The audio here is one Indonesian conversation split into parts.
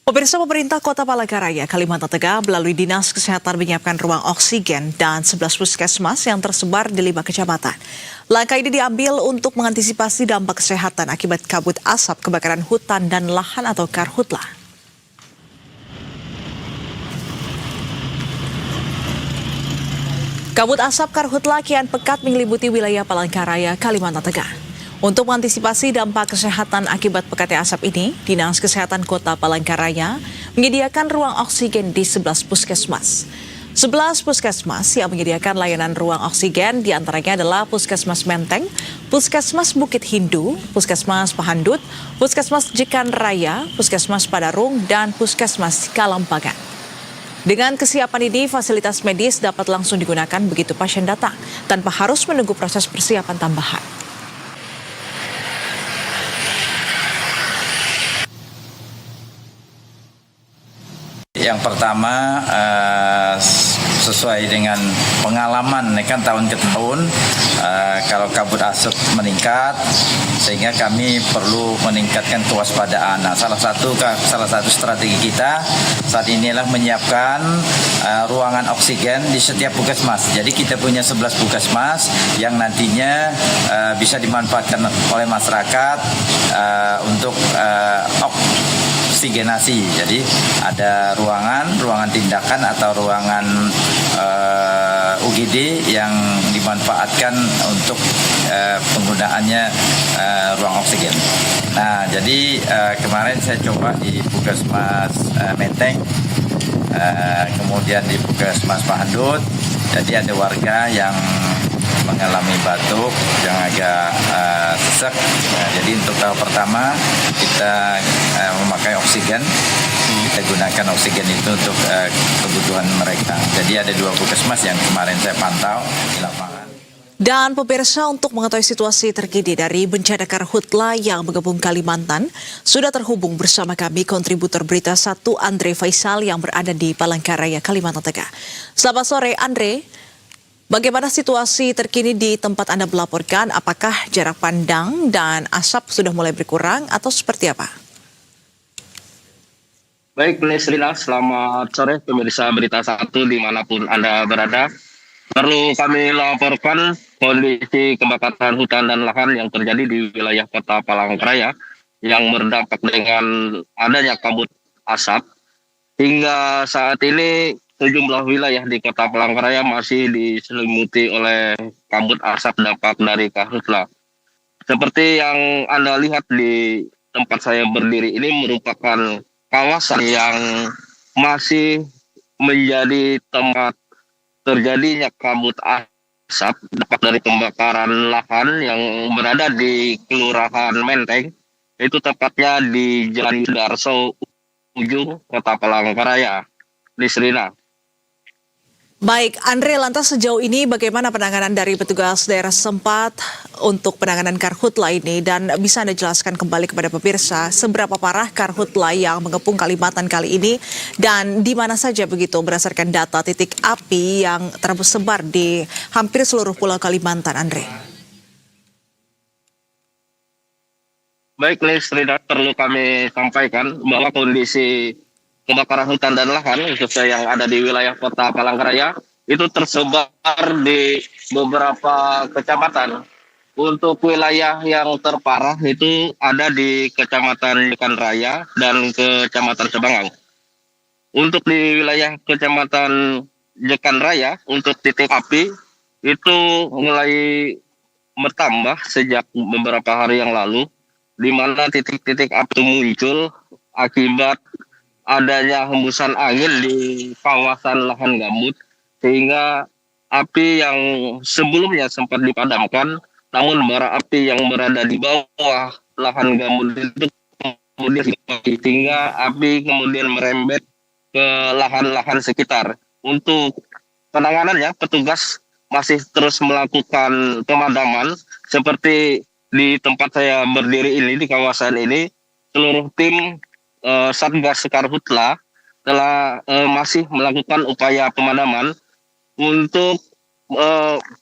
Pemirsa, pemerintah Kota Palangkaraya, Kalimantan Tengah melalui Dinas Kesehatan menyiapkan ruang oksigen dan 11 puskesmas yang tersebar di 5 kecamatan. Langkah ini diambil untuk mengantisipasi dampak kesehatan akibat kabut asap kebakaran hutan dan lahan atau karhutla. Kabut asap karhutla kian pekat menyelimuti wilayah Palangkaraya, Kalimantan Tengah. Untuk mengantisipasi dampak kesehatan akibat pekatnya asap ini, Dinas Kesehatan Kota Palangkaraya menyediakan ruang oksigen di 11 puskesmas. 11 puskesmas yang menyediakan layanan ruang oksigen diantaranya adalah Puskesmas Menteng, Puskesmas Bukit Hindu, Puskesmas Pahandut, Puskesmas Jekan Raya, Puskesmas Padarung, dan Puskesmas Kalampangan. Dengan kesiapan ini, fasilitas medis dapat langsung digunakan begitu pasien datang, tanpa harus menunggu proses persiapan tambahan. Yang pertama, sesuai dengan pengalaman kan tahun ke tahun, kalau kabut asap meningkat, sehingga kami perlu meningkatkan kewaspadaan. Nah, salah satu strategi kita saat inilah menyiapkan ruangan oksigen di setiap puskesmas. Jadi kita punya 11 puskesmas yang nantinya bisa dimanfaatkan oleh masyarakat untuk oksigenasi. Jadi ada ruangan tindakan atau ruangan UGD yang dimanfaatkan untuk penggunaannya ruang oksigen. Nah, jadi kemarin saya coba di Puskesmas Menteng, kemudian di Puskesmas Pahandut. Jadi ada warga yang mengalami batuk yang agak sesak. Nah, jadi untuk tahap pertama kita memakai oksigen. Kita gunakan oksigen itu untuk kebutuhan mereka. Jadi ada 2 puskesmas yang kemarin saya pantau di lapangan. Dan pemirsa, untuk mengetahui situasi terkini dari bencana karhutla yang menggabung Kalimantan, sudah terhubung bersama kami kontributor Berita 1 Andre Faisal yang berada di Palangkaraya, Kalimantan Tengah. Selamat sore Andre, bagaimana situasi terkini di tempat Anda melaporkan? Apakah jarak pandang dan asap sudah mulai berkurang atau seperti apa? Baik, Nesrina, selamat sore pemirsa Berita 1 dimanapun Anda berada. Perlu kami laporkan kondisi kebakaran hutan dan lahan yang terjadi di wilayah Kota Palangkaraya yang berdampak dengan adanya kabut asap. Hingga saat ini sejumlah wilayah di Kota Palangkaraya masih diselimuti oleh kabut asap dampak dari karhutla. Seperti yang Anda lihat di tempat saya berdiri ini merupakan kawasan yang masih menjadi tempat terjadinya kabut asap dampak dari pembakaran lahan yang berada di Kelurahan Menteng, itu tepatnya di Jalan Darso ujung Kota Palangkaraya, Nisrina. Baik, Andre, lantas sejauh ini bagaimana penanganan dari petugas daerah setempat untuk penanganan karhutla ini, dan bisa Anda jelaskan kembali kepada pemirsa seberapa parah karhutla yang mengepung Kalimantan kali ini dan di mana saja begitu berdasarkan data titik api yang tersebar di hampir seluruh pulau Kalimantan, Andre? Baik, Nisrina, perlu kami sampaikan bahwa kondisi kebakaran hutan dan lahan khususnya yang ada di wilayah Kota Palangkaraya itu tersebar di beberapa kecamatan. Untuk wilayah yang terparah itu ada di Kecamatan Jekan Raya dan Kecamatan Sebangang. Untuk di wilayah Kecamatan Jekan Raya, untuk titik api itu mulai bertambah sejak beberapa hari yang lalu, di mana titik-titik api muncul akibat adanya hembusan angin di kawasan lahan gambut, sehingga api yang sebelumnya sempat dipadamkan, namun bara api yang berada di bawah lahan gambut itu kemudian sehingga api kemudian merembet ke lahan-lahan sekitar. Untuk penanganannya, petugas masih terus melakukan pemadaman seperti di tempat saya berdiri ini, di kawasan ini, seluruh tim Satgas Karhutla telah masih melakukan upaya pemadaman untuk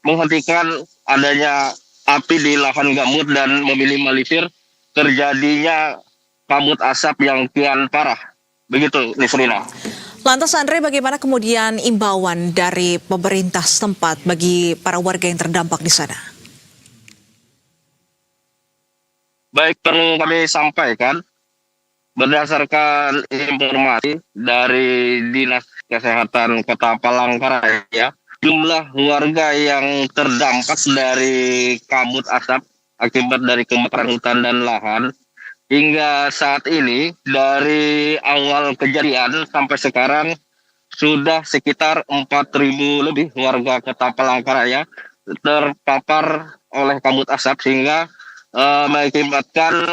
menghentikan adanya api di lahan gambut dan meminimalisir terjadinya kabut asap yang kian parah Begitu, Nisrina. Lantas Andre, bagaimana kemudian imbauan dari pemerintah setempat bagi para warga yang terdampak di sana? Baik, perlu kami sampaikan berdasarkan informasi dari Dinas Kesehatan Kota Palangkaraya, jumlah warga yang terdampak dari kabut asap akibat dari kebakaran hutan dan lahan hingga saat ini dari awal kejadian sampai sekarang sudah sekitar 4.000 lebih warga Kota Palangkaraya terpapar oleh kabut asap sehingga mengakibatkan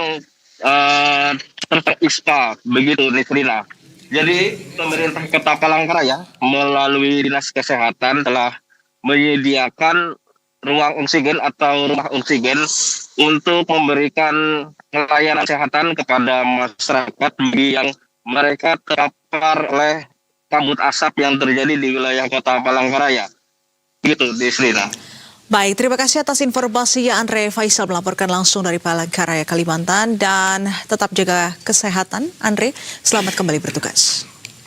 ispa, begitu Nisrina. Jadi pemerintah Kota Palangkaraya melalui Dinas Kesehatan telah menyediakan ruang oksigen atau rumah oksigen untuk memberikan pelayanan kesehatan kepada masyarakat bagi yang mereka terpapar oleh kabut asap yang terjadi di wilayah Kota Palangkaraya. Gitu, Desrina. Baik, terima kasih atas informasinya Andre Faisal melaporkan langsung dari Palangkaraya, Kalimantan, dan tetap jaga kesehatan Andre. Selamat kembali bertugas.